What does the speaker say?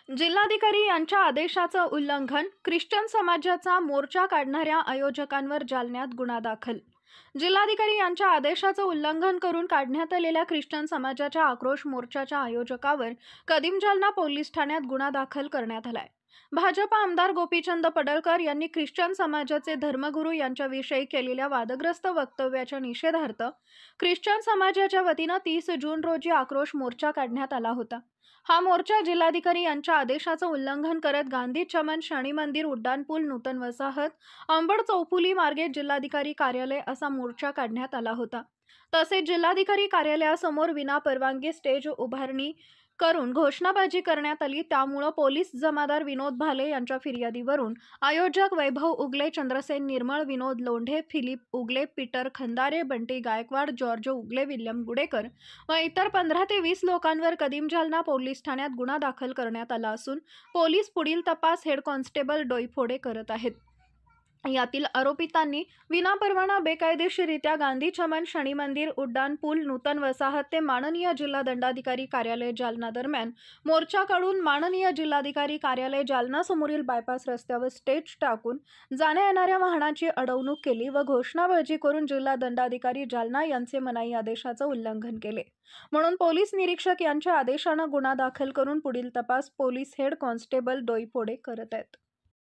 जिल्हाधिकारी यांच्या आदेशाचं उल्लंघन, ख्रिश्चन समाजाचा मोर्चा काढणाऱ्या आयोजकांवर जालन्यात गुन्हा दाखल. जिल्हाधिकारी यांच्या आदेशाचं उल्लंघन करून काढण्यात आलेल्या ख्रिश्चन समाजाच्या आक्रोश मोर्चाच्या आयोजकावर कदीम जालना पोलीस ठाण्यात गुन्हा दाखल करण्यात आलाय. भाजपा आमदार गोपीचंद पडळकर यांनी ख्रिश्चन समाजाचे धर्मगुरू यांच्याविषयी केलेल्या वादग्रस्त वक्तव्याच्या निषेधार्थ ख्रिश्चन समाजाच्या वतीनं 30 जून रोजी आक्रोश मोर्चा काढण्यात आला होता. हा मोर्चा जिल्हाधिकारी यांच्या आदेशाचं उल्लंघन करत गांधी चमन, शनी मंदिर, उड्डाणपूल, नूतन वसाहत, अंबड चौफुली मार्गे जिल्हाधिकारी कार्यालय असा मोर्चा काढण्यात आला होता. तसेच जिल्हाधिकारी कार्यालयासमोर विनापरवानगी स्टेज उभारणी करून घोषणाबाजी करण्यात आली. त्यामुळे पोलीस जमादार विनोद भाले यांच्या फिर्यादीवरून आयोजक वैभव उगले, चंद्रसेन निर्मळ, विनोद लोंढे, फिलिप उगले, पीटर खंदारे, बंटी गायकवाड, जॉर्ज उगले, विल्यम गुडेकर व इतर 15 ते 20 लोकांवर कदीम जालना पोलीस ठाण्यात गुन्हा दाखल करण्यात आला असून पोलीस पुढील तपास हेड कॉन्स्टेबल डोईफोडे करत आहेत. यातील आरोपितांनी विनापरवाना बेकायदेशीररित्या गांधी चमन, शनी मंदिर, उड्डाणपूल, नूतन वसाहत ते माननीय जिल्हा दंडाधिकारी कार्यालय जालना दरम्यान मोर्चा काढून माननीय जिल्हाधिकारी कार्यालय जालना समोरील बायपास रस्त्यावर स्टेज टाकून जाण्या येणाऱ्या वाहनाची अडवणूक केली व घोषणाबाजी करून जिल्हा दंडाधिकारी जालना यांचे मनाई आदेशाचं उल्लंघन केले. म्हणून पोलीस निरीक्षक यांच्या आदेशानं गुन्हा दाखल करून पुढील तपास पोलीस हेड कॉन्स्टेबल डोईफोडे करत आहेत.